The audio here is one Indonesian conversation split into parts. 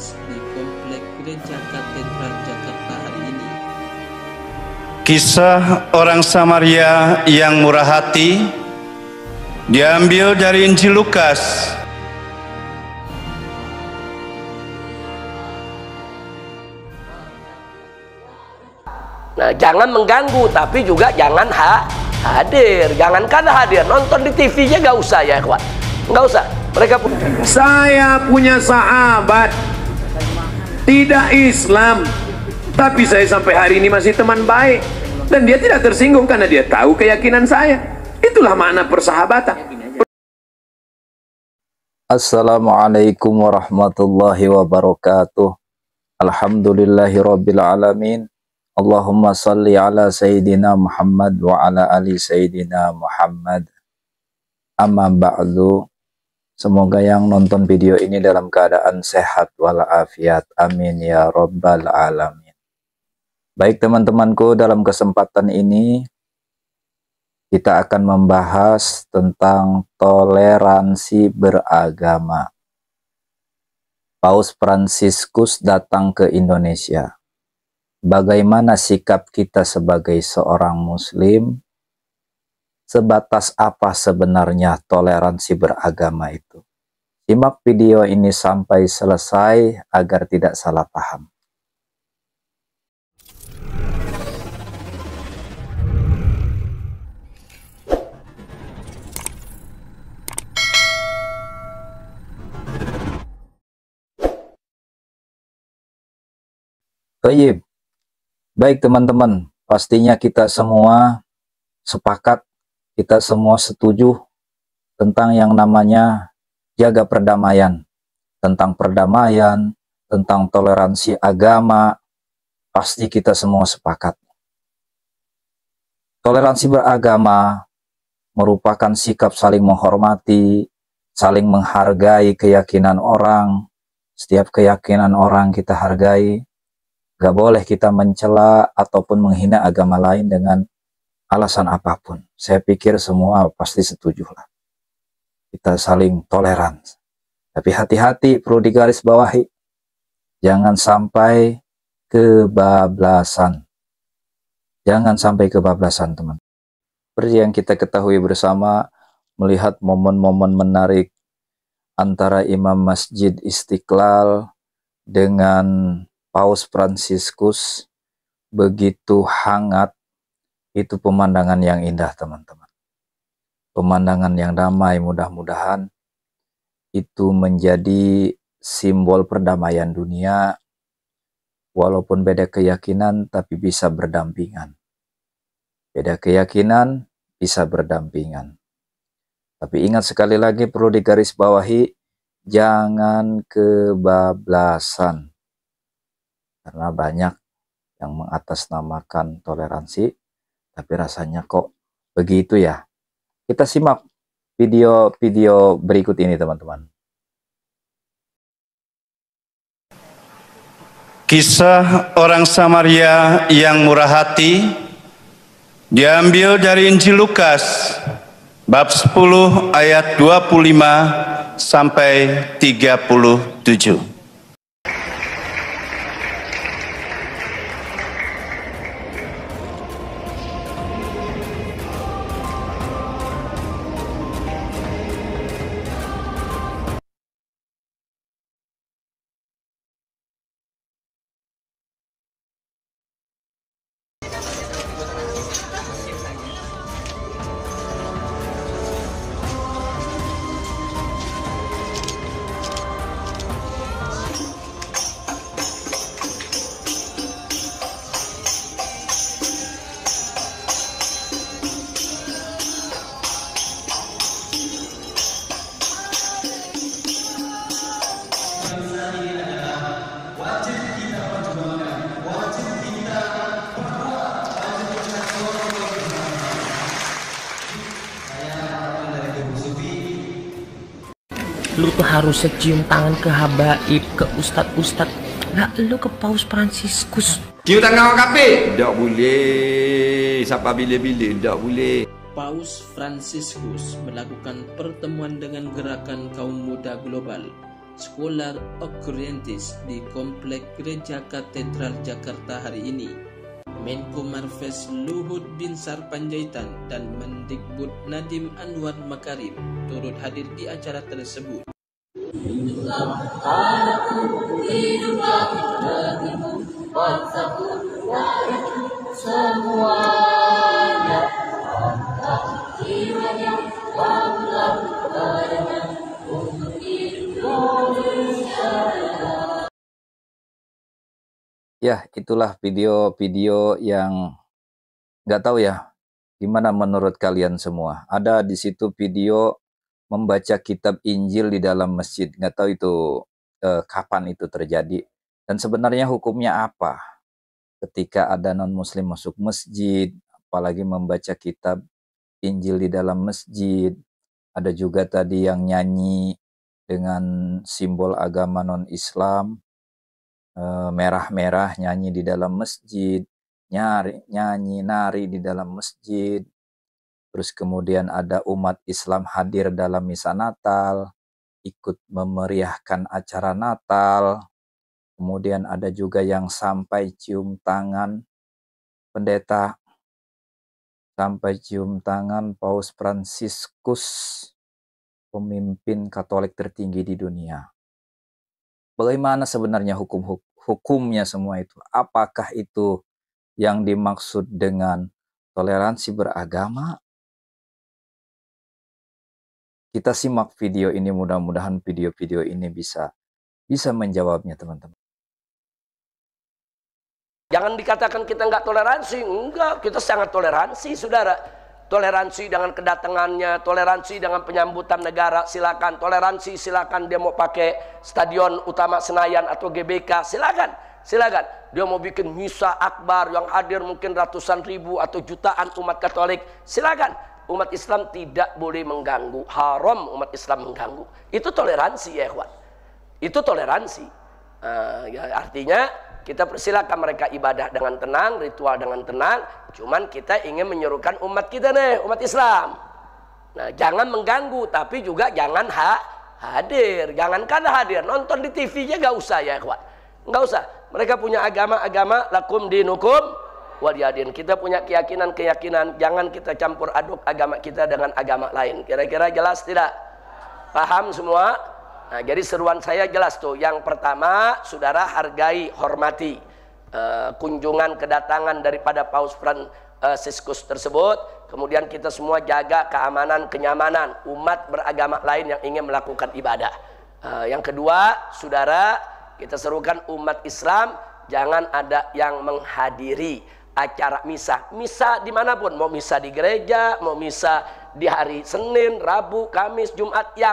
Paus di Komplek Gereja Katedral Jakarta hari ini. Kisah orang Samaria yang murah hati diambil dari Injil Lukas. Nah, jangan mengganggu, tapi juga jangan hadir. Jangankan hadir, nonton di TV-nya nggak usah ya, kawan. Nggak usah. Mereka saya punya sahabat tidak Islam, tapi saya sampai hari ini masih teman baik, dan dia tidak tersinggung karena dia tahu keyakinan saya. Itulah makna persahabatan. Assalamualaikum warahmatullahi wabarakatuh. Alhamdulillahirabbil alamin. Allahumma salli ala Sayyidina Muhammad wa ala ali Sayyidina Muhammad. Amma ba'du. Semoga yang nonton video ini dalam keadaan sehat walafiat. Amin ya rabbal alamin. Baik teman-temanku, dalam kesempatan ini kita akan membahas tentang toleransi beragama. Paus Fransiskus datang ke Indonesia. Bagaimana sikap kita sebagai seorang muslim? Sebatas apa sebenarnya toleransi beragama itu? Simak video ini sampai selesai agar tidak salah paham. Baik teman-teman, pastinya kita semua sepakat, kita semua setuju tentang yang namanya jaga perdamaian. Tentang perdamaian, tentang toleransi agama, pasti kita semua sepakat. Toleransi beragama merupakan sikap saling menghormati, saling menghargai keyakinan orang. Setiap keyakinan orang kita hargai. Gak boleh kita mencela ataupun menghina agama lain dengan alasan apapun. Saya pikir semua pasti setuju lah. Kita saling toleran. Tapi hati-hati, perlu digarisbawahi. Jangan sampai kebablasan. Jangan sampai kebablasan, teman. Seperti yang kita ketahui bersama, melihat momen-momen menarik antara Imam Masjid Istiqlal dengan Paus Fransiskus begitu hangat, itu pemandangan yang indah teman-teman. Pemandangan yang damai, mudah-mudahan itu menjadi simbol perdamaian dunia, walaupun beda keyakinan tapi bisa berdampingan. Beda keyakinan bisa berdampingan. Tapi ingat sekali lagi perlu digarisbawahi, jangan kebablasan. Karena banyak yang mengatasnamakan toleransi, tapi rasanya kok begitu ya. Kita simak video berikut ini teman-teman. Kisah orang Samaria yang murah hati diambil dari Injil Lukas bab 10 ayat 25 sampai 37. Lu tuh harus cium tangan ke habaib, ke ustadz-ustadz. Nggak lu ke Paus Fransiskus. Cium tangan kafe? Tak boleh. Sampai bila-bila tak boleh. Paus Fransiskus melakukan pertemuan dengan gerakan kaum muda global Scholar Occurrentis di Komplek Gereja Katedral Jakarta hari ini. Menko Marves Luhut Binsar Panjaitan dan Mendikbud Nadiem Anwar Makarim turut hadir di acara tersebut. Ya, itulah video-video yang nggak tahu ya, gimana menurut kalian semua. Ada di situ video membaca kitab Injil di dalam masjid. Nggak tahu itu kapan itu terjadi. Dan sebenarnya hukumnya apa ketika ada non-muslim masuk masjid, apalagi membaca kitab Injil di dalam masjid. Ada juga tadi yang nyanyi dengan simbol agama non-Islam, merah-merah, nyanyi di dalam masjid, nyanyi nari di dalam masjid. Terus kemudian ada umat Islam hadir dalam misa Natal, ikut memeriahkan acara Natal. Kemudian ada juga yang sampai cium tangan pendeta, sampai cium tangan Paus Fransiskus, pemimpin Katolik tertinggi di dunia. Bagaimana sebenarnya hukumnya semua itu? Apakah itu yang dimaksud dengan toleransi beragama? Kita simak video ini, mudah-mudahan video-video ini bisa menjawabnya, teman-teman. Jangan dikatakan kita nggak toleransi. Enggak, kita sangat toleransi, saudara. Toleransi dengan kedatangannya, toleransi dengan penyambutan negara, silakan. Toleransi silakan, dia mau pakai stadion utama Senayan atau GBK, silakan. Silakan. Dia mau bikin misa akbar yang hadir mungkin ratusan ribu atau jutaan umat Katolik, silakan. Umat Islam tidak boleh mengganggu, haram umat Islam mengganggu. Itu toleransi ya, ikhwan. Itu toleransi. Ya, artinya kita persilakan mereka ibadah dengan tenang, ritual dengan tenang. Cuman kita ingin menyerukan umat kita nih, umat Islam. Nah, jangan mengganggu, tapi juga jangan hadir. Jangankan hadir, nonton di TV-nya gak usah ya, ikhwan. Gak usah. Mereka punya agama lakum dinukum waliyadin. Kita punya keyakinan, jangan kita campur aduk agama kita dengan agama lain. Kira-kira jelas tidak? Paham semua? Nah, jadi seruan saya jelas tuh. Yang pertama, saudara hargai, hormati kunjungan kedatangan daripada Paus Fransiskus tersebut. Kemudian kita semua jaga keamanan, kenyamanan umat beragama lain yang ingin melakukan ibadah. Yang kedua, saudara, kita serukan umat Islam jangan ada yang menghadiri acara misa. Misa dimanapun, mau misa di gereja, mau misa di hari Senin, Rabu, Kamis, Jumat, yang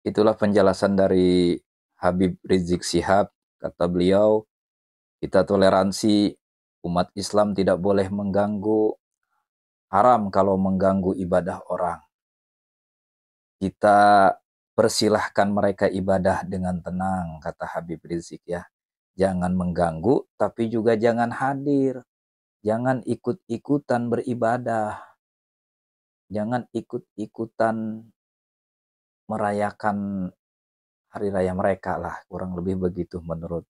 Itulah penjelasan dari Habib Rizik Syihab. Kata beliau, kita toleransi, umat Islam tidak boleh mengganggu, haram kalau mengganggu ibadah orang. Kita persilahkan mereka ibadah dengan tenang, kata Habib Rizik ya. Jangan mengganggu, tapi juga jangan hadir. Jangan ikut-ikutan beribadah. Jangan ikut-ikutan merayakan hari raya mereka lah, kurang lebih begitu menurut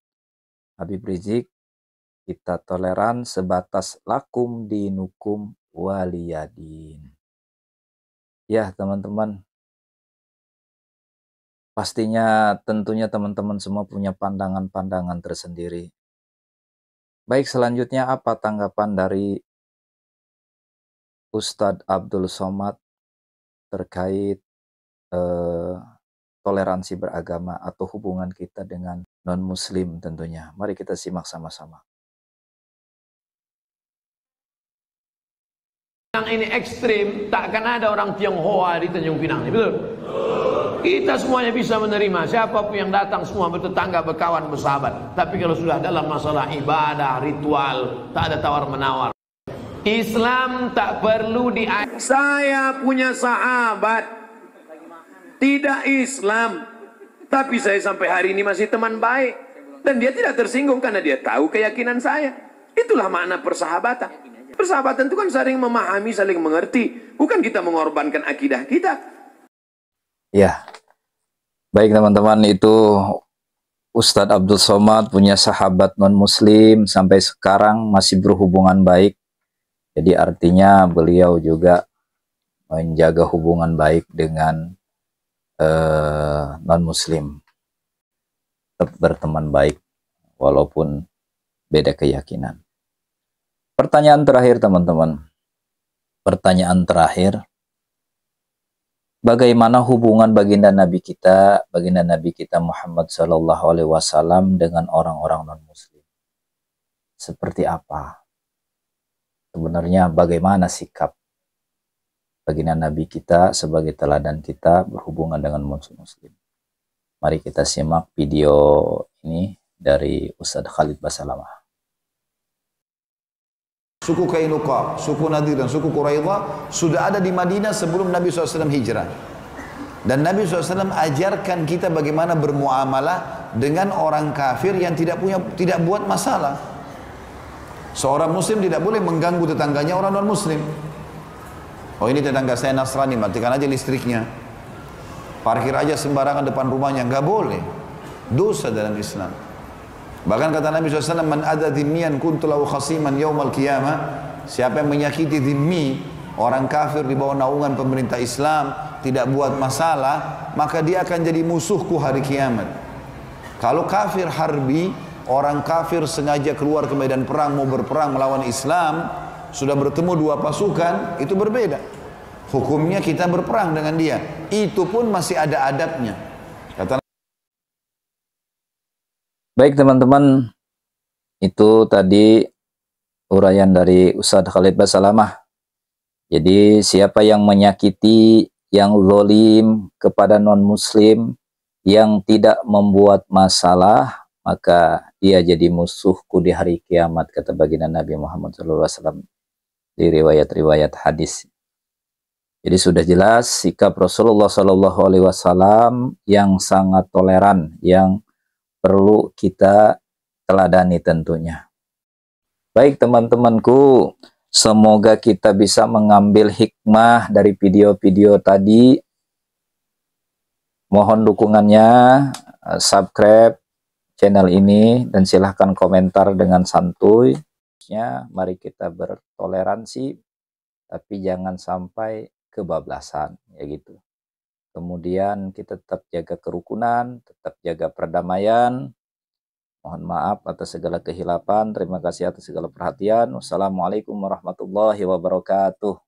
Habib Rizik. Kita toleran sebatas lakum dinukum waliyadin. Ya teman-teman, pastinya tentunya teman-teman semua punya pandangan-pandangan tersendiri. Baik, selanjutnya apa tanggapan dari Ustadz Abdul Somad terkait toleransi beragama atau hubungan kita dengan non-muslim tentunya. Mari kita simak sama-sama. Yang ini ekstrim, tak akan ada orang Tionghoa di Tanjung Pinang, betul? Kita semuanya bisa menerima, siapapun yang datang semua bertetangga, berkawan, bersahabat. Tapi kalau sudah dalam masalah ibadah, ritual, tak ada tawar-menawar. Islam tak perlu Saya punya sahabat tidak Islam, tapi saya sampai hari ini masih teman baik, dan dia tidak tersinggung karena dia tahu keyakinan saya. Itulah makna persahabatan. Persahabatan itu kan saling memahami, saling mengerti, bukan kita mengorbankan akidah kita. Ya, Baik teman-teman, itu Ustadz Abdul Somad punya sahabat non-muslim sampai sekarang masih berhubungan baik. Jadi artinya beliau juga menjaga hubungan baik dengan non-muslim. Tetap berteman baik walaupun beda keyakinan. Pertanyaan terakhir teman-teman. Pertanyaan terakhir. Bagaimana hubungan baginda Nabi kita Muhammad Sallallahu Alaihi Wasallam dengan orang-orang non-muslim? Seperti apa? Sebenarnya bagaimana sikap baginda Nabi kita sebagai teladan kita berhubungan dengan muslim? Mari kita simak video ini dari Ustadz Khalid Basalamah. Suku Kainuqa, suku Nadir dan suku Quraidah sudah ada di Madinah sebelum Nabi SAW hijrah. Dan Nabi SAW ajarkan kita bagaimana bermuamalah dengan orang kafir yang tidak buat masalah. Seorang muslim tidak boleh mengganggu tetangganya orang non muslim. Oh, ini tetangga saya Nasrani, matikan aja listriknya. Parkir aja sembarangan depan rumahnya, nggak boleh. Dosa dalam Islam. Bahkan kata Nabi SAW, man ada dhimmiyan kuntu lahu khasiman yawmal qiyamah. Siapa yang menyakiti dhimmi, orang kafir di bawah naungan pemerintah Islam, tidak buat masalah, maka dia akan jadi musuhku hari kiamat. Kalau kafir harbi, orang kafir sengaja keluar ke medan perang, mau berperang melawan Islam, sudah bertemu dua pasukan, itu berbeda. Hukumnya kita berperang dengan dia. Itu pun masih ada adabnya. Kata Baik teman-teman, itu tadi uraian dari Ustadz Khalid Basalamah. Jadi siapa yang menyakiti, yang zalim kepada non-muslim, yang tidak membuat masalah, maka dia jadi musuhku di hari kiamat, kata baginda Nabi Muhammad SAW di riwayat-riwayat hadis. Jadi sudah jelas sikap Rasulullah SAW yang sangat toleran, yang perlu kita teladani tentunya. Baik teman-temanku, semoga kita bisa mengambil hikmah dari video-video tadi. Mohon dukungannya, subscribe channel ini, dan silahkan komentar dengan santuy. Mari kita bertoleransi, tapi jangan sampai kebablasan, ya gitu. Kemudian kita tetap jaga kerukunan, tetap jaga perdamaian. Mohon maaf atas segala kehilapan. Terima kasih atas segala perhatian. Wassalamualaikum warahmatullahi wabarakatuh.